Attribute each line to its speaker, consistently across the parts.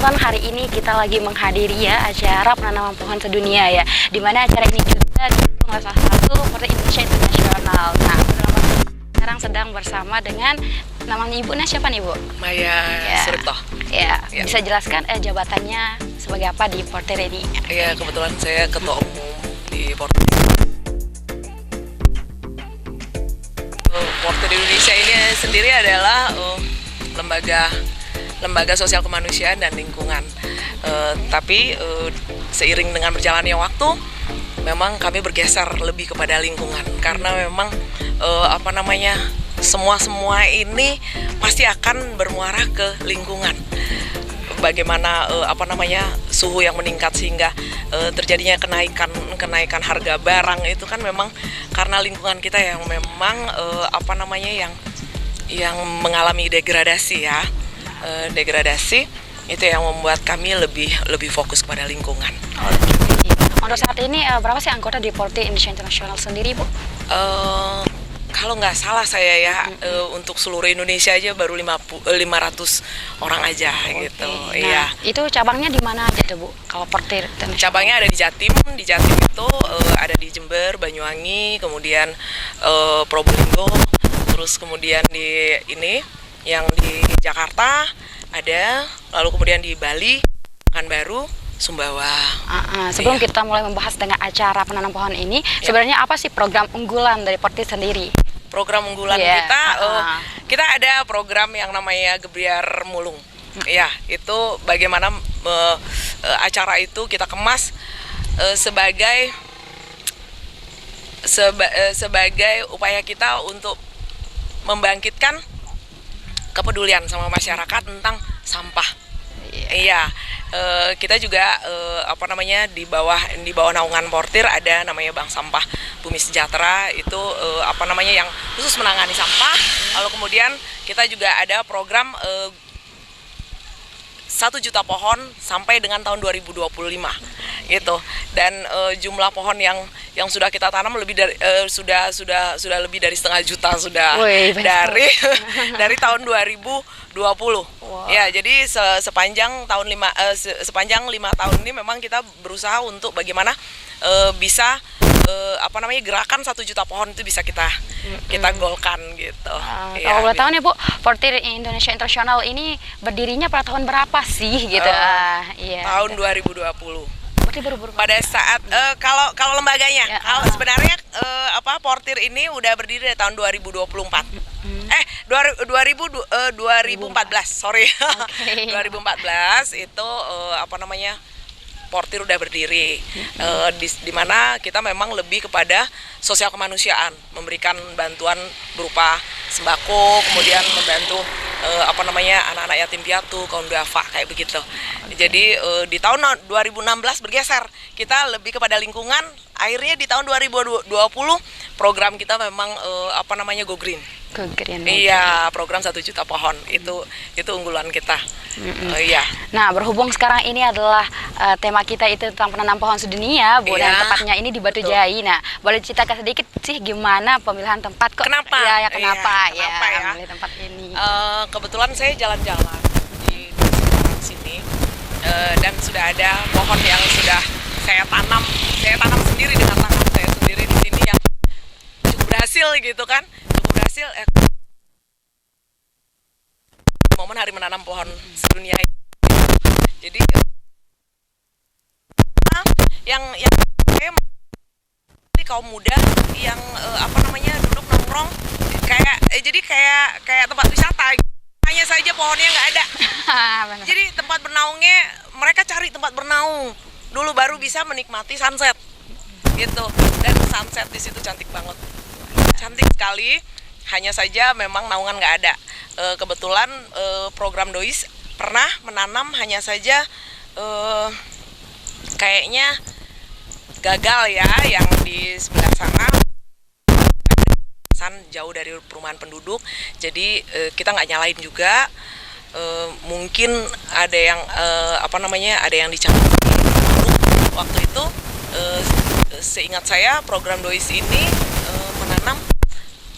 Speaker 1: kebetulan hari ini kita lagi menghadiri ya acara penanaman pohon sedunia ya, dimana acara ini juga didukung oleh salah satu Portir Indonesia Internasional. Nah, sekarang sedang bersama dengan namanya Ibu, siapa nih Bu?
Speaker 2: Maya Suripto.
Speaker 1: Ya, bisa jelaskan jabatannya sebagai apa di Portir ini?
Speaker 2: Iya, kebetulan saya ketua umum di Portir. Portir Indonesia ini sendiri adalah lembaga sosial kemanusiaan dan lingkungan. Tapi seiring dengan berjalannya waktu, memang kami bergeser lebih kepada lingkungan karena memang semua ini pasti akan bermuara ke lingkungan. Bagaimana suhu yang meningkat sehingga terjadinya kenaikan harga barang itu kan memang karena lingkungan kita yang memang yang mengalami degradasi ya. Degradasi itu yang membuat kami lebih fokus kepada lingkungan.
Speaker 1: Untuk saat ini berapa sih anggota di Portir Indonesia Internasional sendiri, Bu?
Speaker 2: Kalau nggak salah saya ya, untuk seluruh Indonesia aja baru 500 orang aja gitu.
Speaker 1: Nah,
Speaker 2: iya.
Speaker 1: Itu cabangnya di mana aja tuh, Bu? Kalau Portir Internasional?
Speaker 2: Cabangnya ada di Jatim itu ada di Jember, Banyuwangi, kemudian Probolinggo, terus kemudian di yang di Jakarta ada, lalu kemudian di Bali, Pekanbaru, Sumbawa.
Speaker 1: Sebelum kita mulai membahas dengan acara penanam pohon ini, sebenarnya apa sih program unggulan dari Portir sendiri?
Speaker 2: Program unggulan kita ada program yang namanya Gebiar Mulung. Ya, itu bagaimana acara itu kita kemas sebagai upaya kita untuk membangkitkan kepedulian sama masyarakat tentang sampah. Iya, kita juga di bawah naungan Portir ada namanya Bank Sampah Bumi Sejahtera, itu yang khusus menangani sampah. Lalu kemudian kita juga ada program 1 juta pohon sampai dengan tahun 2025 gitu. Dan jumlah pohon yang sudah kita tanam lebih dari sudah lebih dari 1,5 juta sudah. Dari tahun 2020. Wow. Ya, jadi sepanjang 5 tahun ini memang kita berusaha untuk bagaimana bisa gerakan 1 juta pohon itu bisa kita golkan gitu.
Speaker 1: Kalau boleh tahu nih Bu, Portir Indonesia Internasional ini berdirinya pada tahun berapa sih gitu?
Speaker 2: Tahun 2020. Pada saat kalau lembaganya, sebenarnya Portir ini udah berdiri dari tahun 2024. 2014, sorry. Okay. 2014 itu Portir udah berdiri, di mana kita memang lebih kepada sosial kemanusiaan, memberikan bantuan berupa sembako, kemudian membantu anak-anak yatim piatu, kaum duafa kayak begitu. Jadi di tahun 2016 bergeser, kita lebih kepada lingkungan. Akhirnya di tahun 2020 program kita memang Go Green.
Speaker 1: Go Green.
Speaker 2: Iya, program 1 juta pohon itu unggulan kita. Iya.
Speaker 1: Nah, berhubung sekarang ini adalah tema kita itu tentang penanam pohon sedunia, Bu, dan tepatnya ini di Batu Jai. Nah, boleh ceritakan sedikit sih gimana pemilihan tempat kok?
Speaker 2: Kenapa?
Speaker 1: Kenapa ya
Speaker 2: memilih
Speaker 1: tempat ini?
Speaker 2: Kebetulan saya jalan-jalan di sini dan sudah ada pohon yang sudah saya tanam sendiri dengan tangan saya sendiri di sini yang cukup berhasil gitu kan. Momen hari menanam pohon sedunia ini. Jadi yang saya kaum muda yang duduk nongkrong kayak tempat wisata, hanya saja pohonnya nggak ada. Jadi tempat bernaungnya mereka cari tempat bernaung dulu baru bisa menikmati sunset gitu, dan sunset di situ cantik banget, cantik sekali. Hanya saja memang naungan nggak ada. Kebetulan program DOIS pernah menanam, hanya saja kayaknya gagal ya, yang di sebelah sana jauh dari perumahan penduduk. Jadi kita nggak nyalain juga. Mungkin ada yang ada yang dicampur. Waktu itu seingat saya program DOIS ini menanam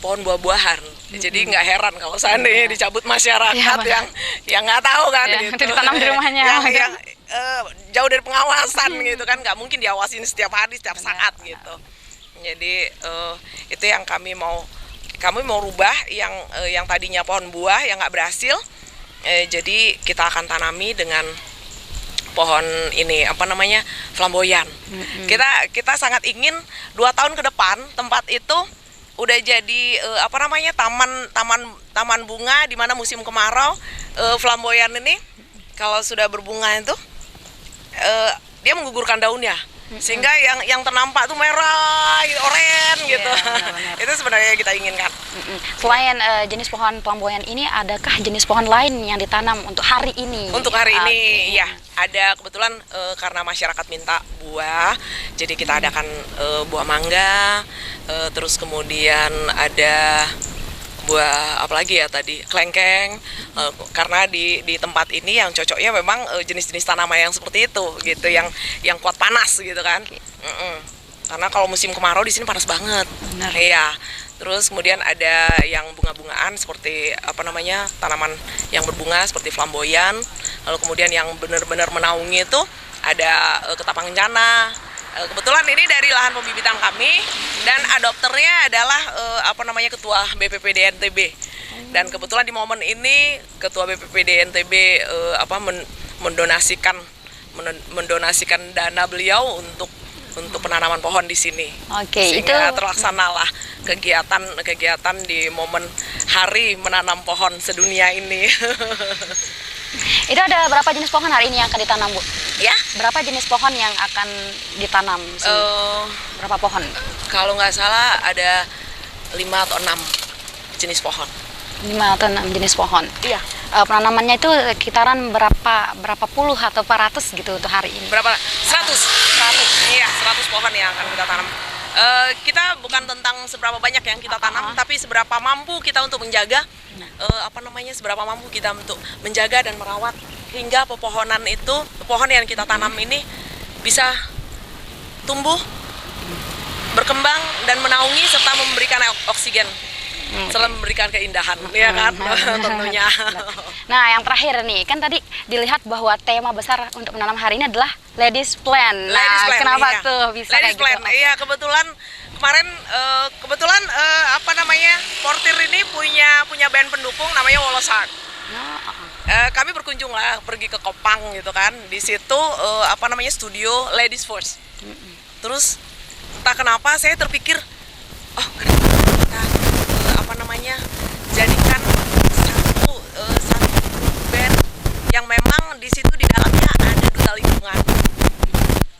Speaker 2: pohon buah-buahan. Jadi nggak heran kalau seandainya dicabut masyarakat yang nggak tahu kan gitu.
Speaker 1: Ditanam di rumahnya.
Speaker 2: yang jauh dari pengawasan gitu kan, nggak mungkin diawasin setiap hari, setiap saat gitu. Jadi itu yang kami mau rubah yang tadinya pohon buah yang nggak berhasil. Jadi kita akan tanami dengan pohon ini flamboyan. Kita sangat ingin 2 tahun ke depan tempat itu udah jadi taman bunga di mana musim kemarau flamboyan ini kalau sudah berbunga itu dia menggugurkan daunnya. Sehingga yang ternampak tuh merah, oranye gitu. Benar. Itu sebenarnya kita inginkan.
Speaker 1: Selain jenis pohon flamboyan ini, adakah jenis pohon lain yang ditanam untuk hari ini?
Speaker 2: Untuk hari ini, ya ada kebetulan karena masyarakat minta buah, jadi kita adakan buah mangga, terus kemudian ada buah apalagi ya tadi klengkeng, karena di tempat ini yang cocoknya memang jenis-jenis tanaman yang seperti itu gitu, yang kuat panas gitu kan. Karena kalau musim kemarau di sini panas banget. Iya. Terus kemudian ada yang bunga-bungaan seperti tanaman yang berbunga seperti flamboyan. Lalu kemudian yang benar-benar menaungi itu ada ketapang kencana. Kebetulan ini dari lahan pembibitan kami dan adopternya adalah ketua BPPD NTB. Dan kebetulan di momen ini ketua BPPD NTB mendonasikan dana beliau untuk penanaman pohon di sini. Sehingga terlaksanalah kegiatan di momen hari menanam pohon sedunia ini.
Speaker 1: Itu ada berapa jenis pohon hari ini yang akan ditanam, Bu?
Speaker 2: Ya?
Speaker 1: Berapa jenis pohon yang akan ditanam? Berapa pohon?
Speaker 2: Kalau nggak salah ada 5 atau 6 jenis pohon.
Speaker 1: 5 atau 6 jenis pohon?
Speaker 2: Iya.
Speaker 1: Penanamannya itu sekitaran berapa puluh atau berapa ratus gitu untuk hari ini?
Speaker 2: Berapa? 100. Iya, 100 pohon yang akan kita tanam. Kita bukan tentang seberapa banyak yang kita tanam, tapi seberapa mampu kita untuk menjaga, seberapa mampu kita untuk menjaga dan merawat hingga pohon yang kita tanam ini bisa tumbuh, berkembang dan menaungi serta memberikan oksigen, serta memberikan keindahan, ya kan, tentunya.
Speaker 1: Nah, yang terakhir nih, kan tadi dilihat bahwa tema besar untuk menanam hari ini adalah Ladies Plan. Kenapa tuh bisa
Speaker 2: Ladies
Speaker 1: kayak
Speaker 2: Plan,
Speaker 1: gitu?
Speaker 2: iya kebetulan kemarin Portir ini punya band pendukung namanya Wallace Heart. Kami berkunjung lah, pergi ke Kopang gitu kan. Di situ studio Ladies First. Terus entah kenapa saya terpikir, kenapa kita jadikan satu band yang memang di situ di dalamnya ada duta lingkungan.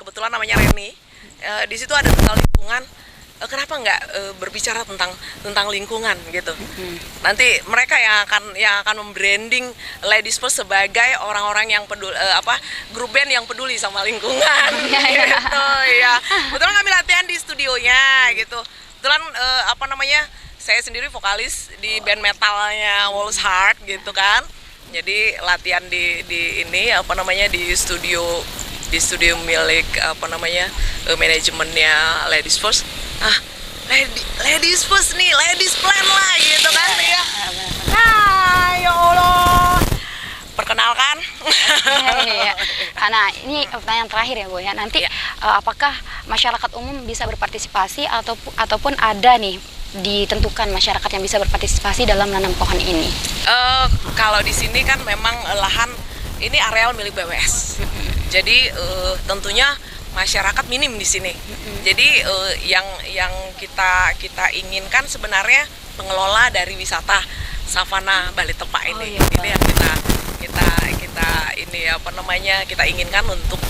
Speaker 2: Kebetulan namanya Reni. Di situ ada duta lingkungan. Kenapa nggak berbicara tentang lingkungan gitu? Nanti mereka yang akan membranding Ladies First sebagai orang-orang yang grup band yang peduli sama lingkungan gitu ya. Kebetulan kami latihan di studionya gitu. Kebetulan saya sendiri vokalis di band metalnya Wallace Heart gitu kan. Jadi latihan di studio milik manajemennya Ladies First. Ladies First nih, Ladies Plan lah gitu kan ya. Ya Allah. Perkenalkan.
Speaker 1: Nah, ini pertanyaan terakhir ya, Bu ya. Nanti apakah masyarakat umum bisa berpartisipasi ataupun ada nih ditentukan masyarakat yang bisa berpartisipasi dalam menanam pohon ini?
Speaker 2: Kalau di sini kan memang lahan ini areal milik BWS. Jadi tentunya masyarakat minim di sini. Jadi yang kita inginkan sebenarnya pengelola dari wisata Savana Bali Tepak ini. Ini yang kita inginkan untuk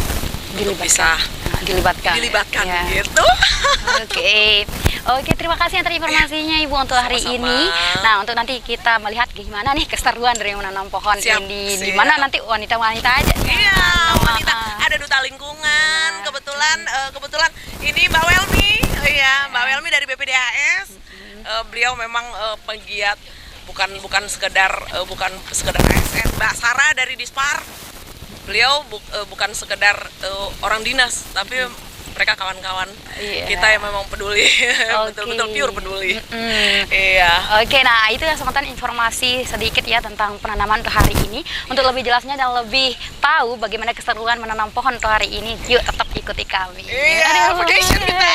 Speaker 2: bisa dilibatkan gitu.
Speaker 1: Oke, terima kasih atas informasinya Ibu untuk hari ini. Nah, untuk nanti kita melihat gimana nih keseruan dari menanam pohon ini. Di mana nanti wanita-wanita aja.
Speaker 2: Iya, wanita. Ada duta lingkungan. Kebetulan ini Mbak Welmi. Mbak Welmi dari BPDHS. Beliau memang penggiat bukan sekedar ASN. Mbak Sarah dari Dispar. Beliau bukan sekedar orang dinas, tapi mereka kawan-kawan kita yang memang peduli, betul-betul pure peduli. Iya.
Speaker 1: Oke, nah itu kesempatan informasi sedikit ya tentang penanaman untuk hari ini. Untuk lebih jelasnya dan lebih tahu bagaimana keseruan menanam pohon untuk hari ini, yuk tetap ikuti kami.
Speaker 2: Iya, vacation kita.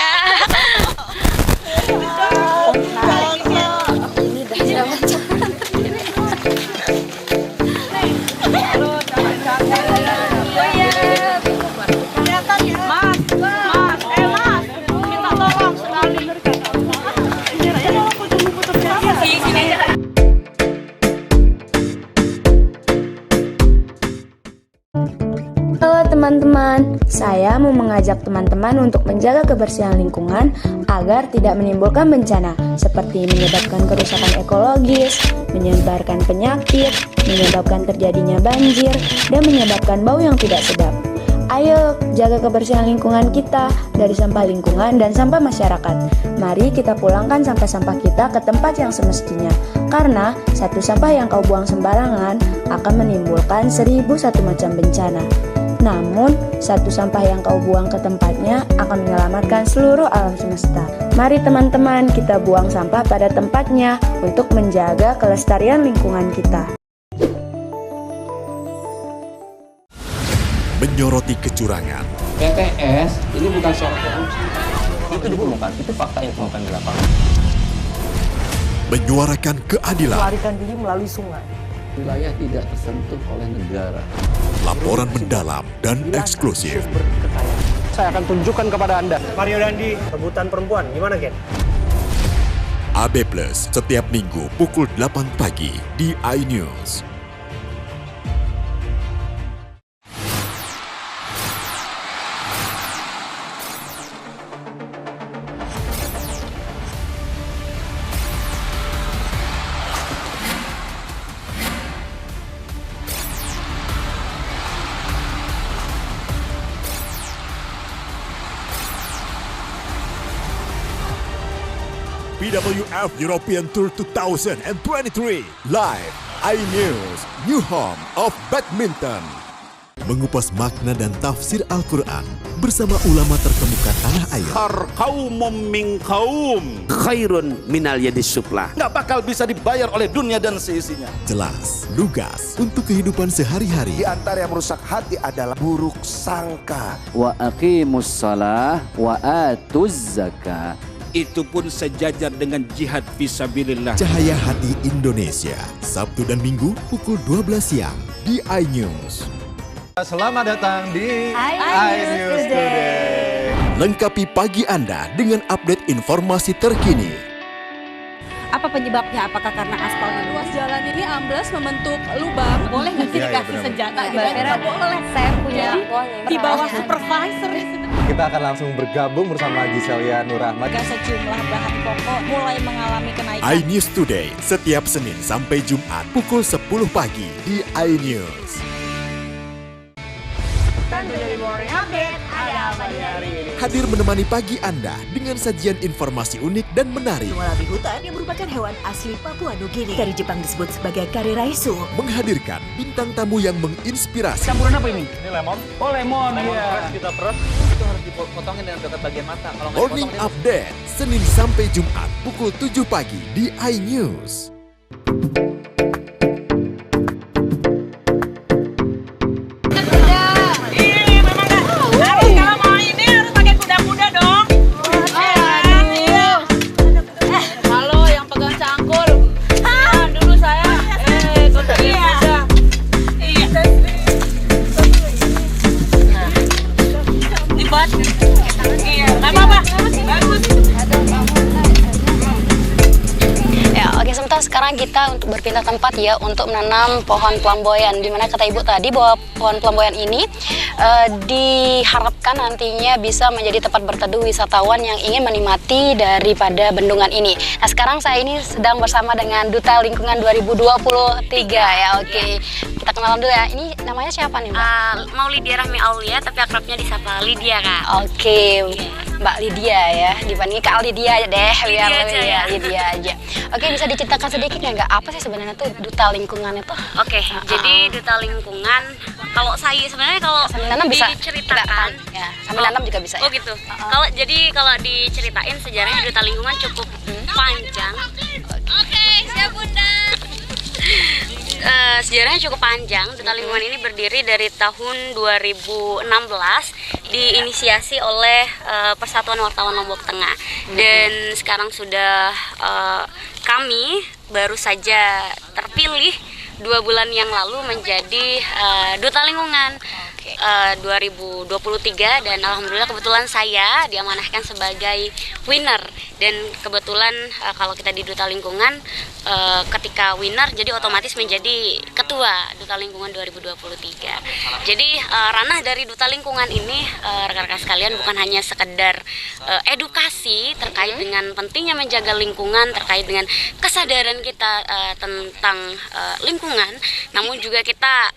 Speaker 3: Halo teman-teman, saya mau mengajak teman-teman untuk menjaga kebersihan lingkungan agar tidak menimbulkan bencana seperti menyebabkan kerusakan ekologis, menyebarkan penyakit, menyebabkan terjadinya banjir, dan menyebabkan bau yang tidak sedap. Ayo jaga kebersihan lingkungan kita dari sampah lingkungan dan sampah masyarakat. Mari kita pulangkan sampah-sampah kita ke tempat yang semestinya. Karena satu sampah yang kau buang sembarangan akan menimbulkan 1001 macam bencana. Namun, satu sampah yang kau buang ke tempatnya akan menyelamatkan seluruh alam semesta. Mari teman-teman kita buang sampah pada tempatnya untuk menjaga kelestarian lingkungan kita.
Speaker 4: Menyoroti kecurangan.
Speaker 5: PTS ini bukan soal korupsi. Itu ditemukan, itu fakta yang ditemukan di lapangan.
Speaker 4: Menyuarakan keadilan.
Speaker 6: Melarikan diri melalui sungai.
Speaker 5: Wilayah tidak tersentuh oleh negara.
Speaker 4: Laporan mendalam dan eksklusif.
Speaker 6: Saya akan tunjukkan kepada Anda. Mario Dandi, rebutan perempuan. Gimana, Ken?
Speaker 4: AB Plus setiap minggu pukul 8 pagi di iNews. BWF European Tour 2023 live iNews, new home of badminton. Mengupas makna dan tafsir Al-Quran bersama ulama terkemuka tanah air.
Speaker 7: Kaumum min kaum khairun minal yadis sufla. Nggak bakal bisa dibayar oleh dunia dan seisinya.
Speaker 4: Jelas, lugas untuk kehidupan sehari-hari.
Speaker 8: Di antara yang merusak hati adalah buruk sangka.
Speaker 9: Wa aqimus shalah wa atuz zakah.
Speaker 7: Itu pun sejajar dengan jihad fisabilillah.
Speaker 4: Cahaya Hati Indonesia, Sabtu dan Minggu pukul 12 siang di iNews.
Speaker 10: Selamat datang di iNews Today.
Speaker 4: Lengkapi pagi Anda dengan update informasi terkini.
Speaker 11: Apa penyebabnya? Apakah karena aspalnya luas jalan ini amblas membentuk lubang? Boleh nggak sih dikasih senjata? Nggak boleh. Saya punya di bawah supervisor.
Speaker 10: Kita akan langsung bergabung bersama Giselia Nurrahmat.
Speaker 11: Sejumlah bahan pokok mulai mengalami kenaikan.
Speaker 4: iNews Today setiap Senin sampai Jumat pukul 10 pagi di iNews. Hadir menemani pagi Anda dengan sajian informasi unik dan menarik.
Speaker 12: Walabi hutan yang merupakan hewan asli Papua Nugini. Dari Jepang disebut sebagai kare raisu.
Speaker 4: Menghadirkan bintang tamu yang menginspirasi.
Speaker 10: Campuran apa ini? Ini lemon. Oh lemon,
Speaker 5: Fresh kita peras, itu harus dipotongin dengan dekat bagian mata. Kalau nggak
Speaker 4: Morning
Speaker 5: dipotong,
Speaker 4: Update Senin sampai Jumat pukul 7 pagi di iNews.
Speaker 1: Sekarang kita untuk berpindah tempat ya untuk menanam pohon flamboyan, dimana kata ibu tadi bahwa pohon flamboyan ini diharapkan nantinya bisa menjadi tempat berteduh wisatawan yang ingin menikmati daripada bendungan ini. Nah sekarang saya ini sedang bersama dengan Duta Lingkungan 2023 ya. Oke. Kita kenalan dulu ya, ini namanya siapa nih Mbak?
Speaker 13: Maulidia Rahmi Aulia, tapi akrabnya disapa Lydia Kak.
Speaker 1: Oke. Mbak Lydia ya, dibanding Kak Lydia aja deh, biar
Speaker 13: Lydia aja ya.
Speaker 1: Lydia aja. Oke, bisa diceritakan sedikit nggak apa sih sebenarnya tuh duta lingkungan itu?
Speaker 13: Oke, jadi duta lingkungan kalau saya sebenarnya kalau diceritakan
Speaker 1: ya, sambil nanam juga bisa.
Speaker 13: Oh gitu. Kalau diceritain sejarahnya duta lingkungan cukup panjang. Oke, siap Bunda. Sejarahnya cukup panjang. Duta lingkungan ini berdiri dari tahun 2016, diinisiasi oleh Persatuan Wartawan Lombok Tengah. Dan sekarang sudah kami baru saja terpilih 2 bulan yang lalu menjadi duta lingkungan 2023, dan alhamdulillah kebetulan saya diamanahkan sebagai winner. Dan kebetulan kalau kita di duta lingkungan ketika winner jadi otomatis menjadi ketua duta lingkungan 2023. Jadi ranah dari duta lingkungan ini rekan-rekan sekalian bukan hanya sekedar edukasi terkait dengan pentingnya menjaga lingkungan, terkait dengan kesadaran kita tentang lingkungan, namun juga kita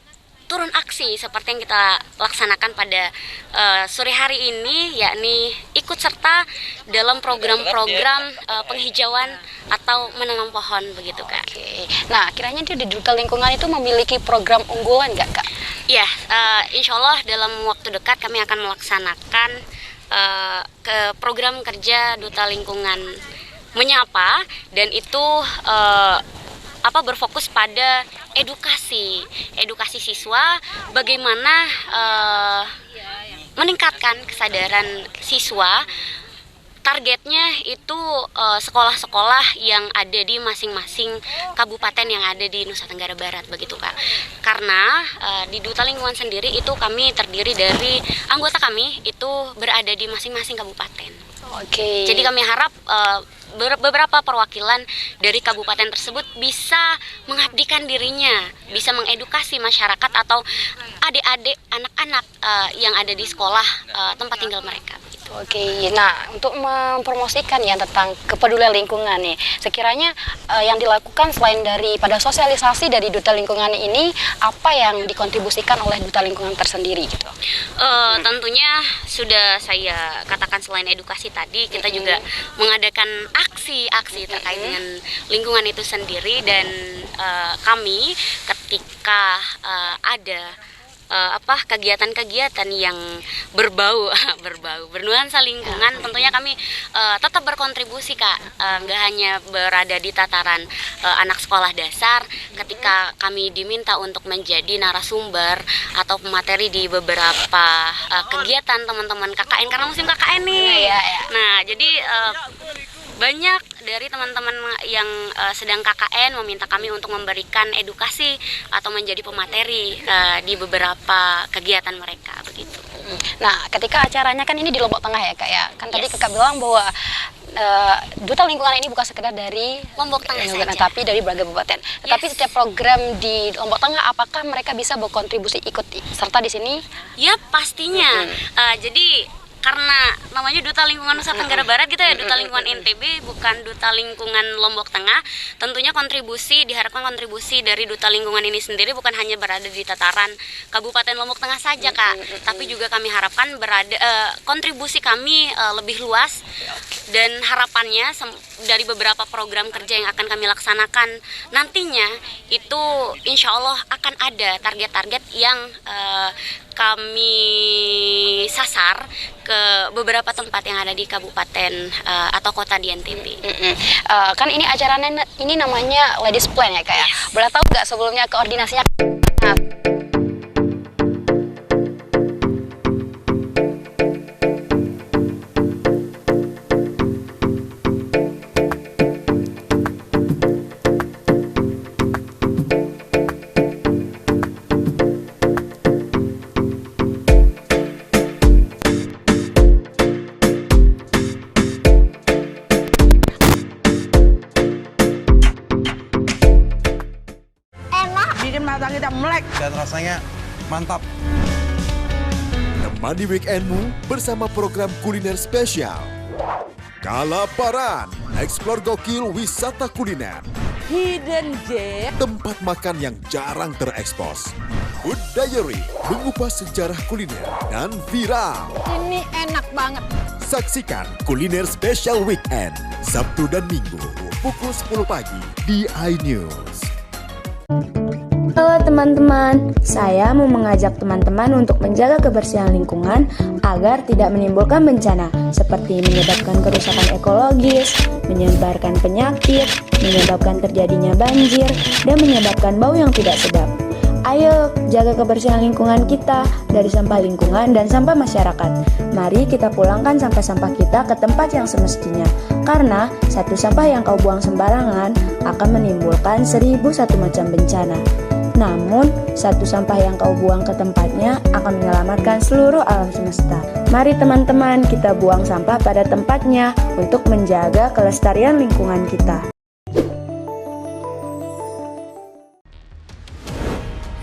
Speaker 13: turun aksi seperti yang kita laksanakan pada sore hari ini, yakni ikut serta dalam program-program penghijauan atau menanam pohon begitu Kak.
Speaker 1: Oke. Nah, kiranya di duta lingkungan itu memiliki program unggulan nggak Kak?
Speaker 13: Iya, insya Allah dalam waktu dekat kami akan melaksanakan ke program kerja duta lingkungan menyapa, dan itu berfokus pada edukasi siswa, bagaimana meningkatkan kesadaran siswa. Targetnya itu sekolah-sekolah yang ada di masing-masing kabupaten yang ada di Nusa Tenggara Barat begitu Kak. Karena di duta lingkungan sendiri itu kami terdiri dari anggota kami itu berada di masing-masing kabupaten.
Speaker 1: Oke.
Speaker 13: Jadi kami harap beberapa perwakilan dari kabupaten tersebut bisa mengabdikan dirinya, bisa mengedukasi masyarakat atau adik-adik anak-anak yang ada di sekolah tempat tinggal mereka.
Speaker 1: Oke, nah untuk mempromosikan ya tentang kepedulian lingkungan nih, sekiranya yang dilakukan selain daripada sosialisasi dari duta lingkungan ini, apa yang dikontribusikan oleh duta lingkungan tersendiri gitu?
Speaker 13: Tentunya sudah saya katakan selain edukasi tadi, kita juga mengadakan aksi-aksi terkait dengan lingkungan itu sendiri, dan kami ketika ada kegiatan-kegiatan yang berbau bernuansa lingkungan, tentunya kami tetap berkontribusi Kak, nggak hanya berada di tataran anak sekolah dasar. Ketika kami diminta untuk menjadi narasumber atau pemateri di beberapa kegiatan teman-teman KKN, karena musim KKN nih. Nah, jadi banyak dari teman-teman yang sedang KKN meminta kami untuk memberikan edukasi atau menjadi pemateri di beberapa kegiatan mereka begitu.
Speaker 1: Nah, ketika acaranya kan ini di Lombok Tengah ya Kak ya. Kan tadi Kakak bilang bahwa duta lingkungan ini bukan sekedar dari
Speaker 13: Lombok Tengah saja,
Speaker 1: tapi dari berbagai kabupaten. Tapi setiap program di Lombok Tengah, apakah mereka bisa berkontribusi ikut serta di sini?
Speaker 13: Ya pastinya. Jadi karena namanya Duta Lingkungan Nusa Tenggara Barat gitu ya, Duta Lingkungan NTB, bukan Duta Lingkungan Lombok Tengah. Tentunya diharapkan kontribusi dari Duta Lingkungan ini sendiri bukan hanya berada di tataran Kabupaten Lombok Tengah saja Kak, tapi juga kami harapkan kontribusi kami lebih luas, dan harapannya dari beberapa program kerja yang akan kami laksanakan nantinya itu insya Allah akan ada target-target yang kami sasar ke beberapa tempat yang ada di kabupaten atau kota di NTB.
Speaker 1: Kan ini acaranya ini namanya Ladies Plan ya Kak ya. Boleh tahu nggak sebelumnya koordinasinya?
Speaker 10: Dan rasanya mantap.
Speaker 4: Temani weekendmu bersama program kuliner spesial. Kalaparan, eksplor gokil wisata kuliner.
Speaker 14: Hidden Gem,
Speaker 4: tempat makan yang jarang terekspos. Food Diary, mengupas sejarah kuliner dan viral.
Speaker 14: Ini enak banget.
Speaker 4: Saksikan kuliner spesial weekend, Sabtu dan Minggu pukul 10 pagi di iNews.
Speaker 3: Halo teman-teman, saya mau mengajak teman-teman untuk menjaga kebersihan lingkungan agar tidak menimbulkan bencana seperti menyebabkan kerusakan ekologis, menyebarkan penyakit, menyebabkan terjadinya banjir, dan menyebabkan bau yang tidak sedap. Ayo jaga kebersihan lingkungan kita dari sampah lingkungan dan sampah masyarakat. Mari kita pulangkan sampah-sampah kita ke tempat yang semestinya. Karena satu sampah yang kau buang sembarangan akan menimbulkan 1001 macam bencana. Namun, satu sampah yang kau buang ke tempatnya akan menyelamatkan seluruh alam semesta. Mari teman-teman kita buang sampah pada tempatnya untuk menjaga kelestarian lingkungan kita.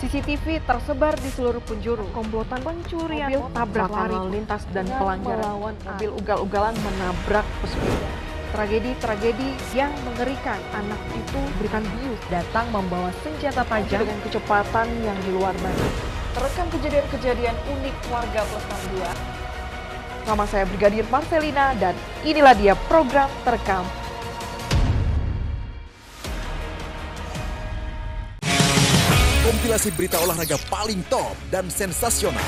Speaker 15: CCTV tersebar di seluruh penjuru. Komplotan pencurian mobil, tabrak lari lalu lintas dan pelanggaran melawan mobil ugal-ugalan menabrak pesepeda. Tragedi-tragedi yang mengerikan. Anak itu berikan bius datang membawa senjata tajam dengan kecepatan yang di luar batas. Terekam kejadian-kejadian unik warga Plestan 2. Nama saya Brigadir Marcelina dan inilah dia program Terekam.
Speaker 4: Kompilasi berita olahraga paling top dan sensasional,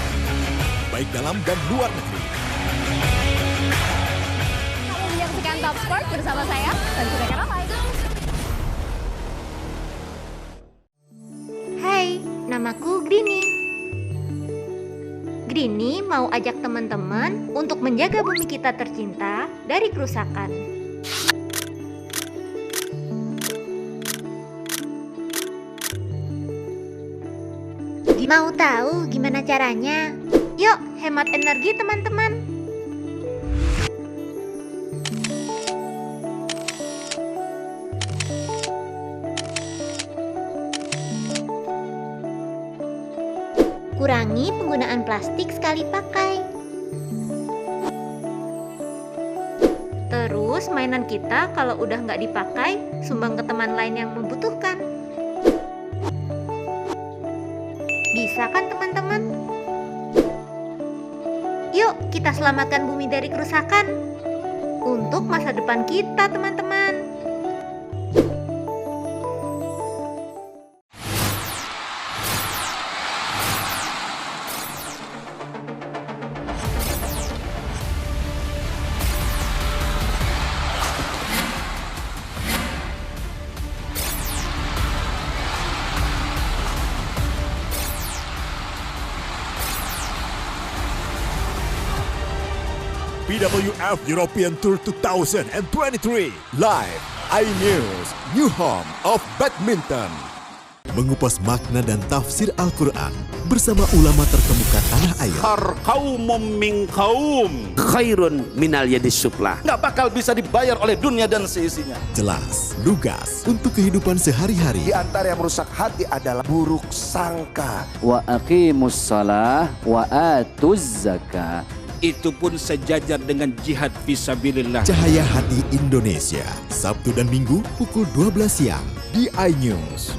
Speaker 4: baik dalam dan luar negeri.
Speaker 16: Kamu menyaksikan Top Sport bersama saya, Sanjura Karawai.
Speaker 17: Hai, namaku Grini. Grini mau ajak teman-teman untuk menjaga bumi kita tercinta dari kerusakan. Mau tahu gimana caranya? Yuk, hemat energi teman-teman. Kurangi penggunaan plastik sekali pakai. Terus mainan kita kalau udah nggak dipakai, sumbang ke teman lain yang membutuhkan. Bisa kan teman-teman? Yuk kita selamatkan bumi dari kerusakan untuk masa depan kita teman-teman.
Speaker 4: BWF European Tour 2023 live iNews, new home of badminton. Mengupas makna dan tafsir Al-Quran bersama ulama terkemuka tanah air.
Speaker 7: Kaumum min kaum khairun minal yadis suflah. Nggak bakal bisa dibayar oleh dunia dan seisinya.
Speaker 4: Jelas, lugas untuk kehidupan sehari-hari.
Speaker 8: Di antara yang merusak hati adalah buruk sangka.
Speaker 9: Wa aqimus shalah wa atuz zakah.
Speaker 7: Itu pun sejajar dengan jihad fisabilillah.
Speaker 4: Cahaya Hati Indonesia, Sabtu dan Minggu pukul 12 siang di iNews.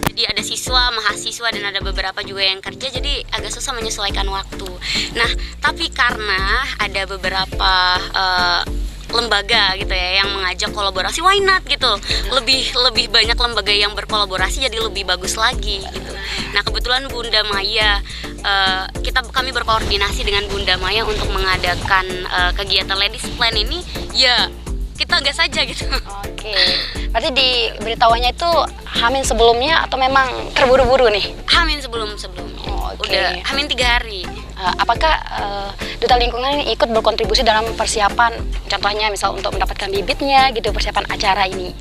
Speaker 13: Jadi ada siswa, mahasiswa, dan ada beberapa juga yang kerja, jadi agak susah menyesuaikan waktu. Nah, tapi karena ada beberapa lembaga gitu ya yang mengajak kolaborasi, why not gitu, lebih banyak lembaga yang berkolaborasi jadi lebih bagus lagi gitu. Nah kebetulan Bunda Maya, kami berkoordinasi dengan Bunda Maya untuk mengadakan kegiatan Ladies Plan ini, ya kita gas saja gitu.
Speaker 1: Oke, berarti diberitahuannya itu Hamin sebelumnya atau memang terburu-buru nih?
Speaker 13: Hamin sebelumnya. Udah Hamin 3 hari.
Speaker 1: Apakah Duta Lingkungan ini ikut berkontribusi dalam persiapan, contohnya misal untuk mendapatkan bibitnya gitu, persiapan acara ini?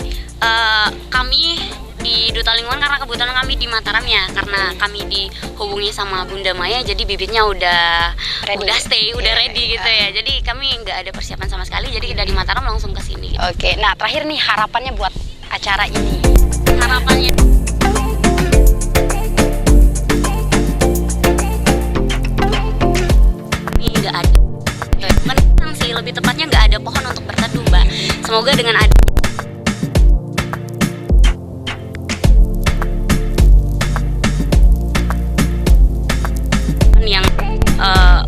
Speaker 13: Kami di Duta Lingkungan, karena kebetulan kami di Mataram ya, karena kami dihubungi sama Bunda Maya, jadi bibitnya udah ready gitu ya. Jadi kami nggak ada persiapan sama sekali, jadi dari Mataram langsung ke sini. Gitu.
Speaker 1: Oke, nah terakhir nih harapannya buat acara ini.
Speaker 13: Harapannya nggak ada, bukan sih, lebih tepatnya nggak ada pohon untuk berteduh, Mbak. Semoga dengan ada yang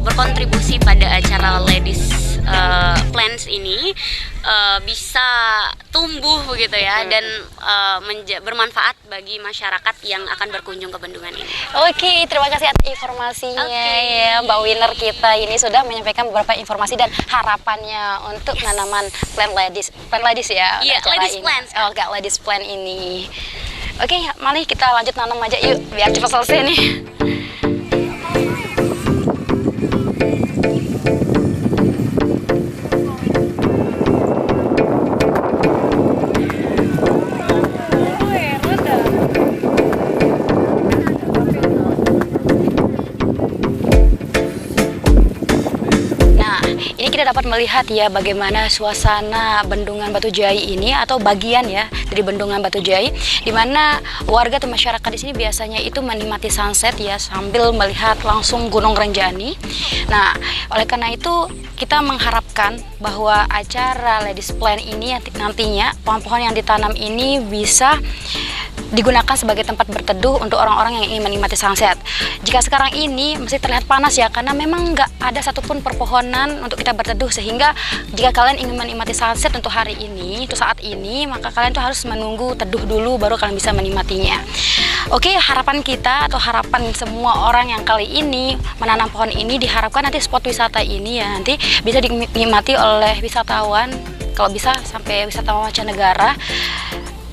Speaker 13: berkontribusi pada acara Ladies Gardens ini bisa tumbuh begitu ya, dan bermanfaat bagi masyarakat yang akan berkunjung ke bendungan ini.
Speaker 1: Oke, terima kasih atas informasinya ya Mbak Winner. Kita ini sudah menyampaikan beberapa informasi dan harapannya untuk tanaman plant ladies ya.
Speaker 13: Iya, ladies
Speaker 1: ini.
Speaker 13: plants.
Speaker 1: Oh, enggak, ladies plant ini. Oke, mari kita lanjut nanam aja yuk biar cepat selesai nih. Ini kita dapat melihat ya bagaimana suasana Bendungan Batu Jai ini, atau bagian ya dari Bendungan Batu Jai, di mana warga atau masyarakat di sini biasanya itu menikmati sunset ya sambil melihat langsung Gunung Rinjani. Nah, oleh karena itu kita mengharapkan bahwa acara Ladies Plant ini nantinya pohon-pohon yang ditanam ini bisa digunakan sebagai tempat berteduh untuk orang-orang yang ingin menikmati sunset. Jika sekarang ini masih terlihat panas ya, karena memang nggak ada satupun perpohonan untuk kita berteduh, sehingga jika kalian ingin menikmati sunset untuk hari ini, untuk saat ini, maka kalian tuh harus menunggu teduh dulu baru kalian bisa menikmatinya. Oke, harapan kita atau harapan semua orang yang kali ini menanam pohon ini, diharapkan nanti spot wisata ini ya nanti bisa dinikmati oleh wisatawan, kalau bisa sampai wisatawan mancanegara,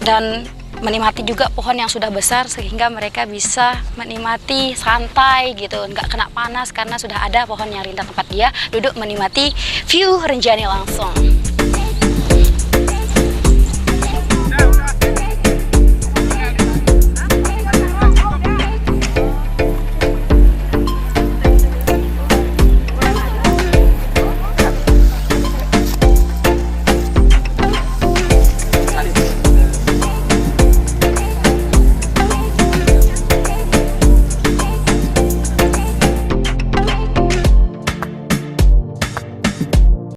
Speaker 1: dan menikmati juga pohon yang sudah besar sehingga mereka bisa menikmati santai gitu, nggak kena panas karena sudah ada pohon yang rindang tempat dia duduk menikmati view Rinjani langsung.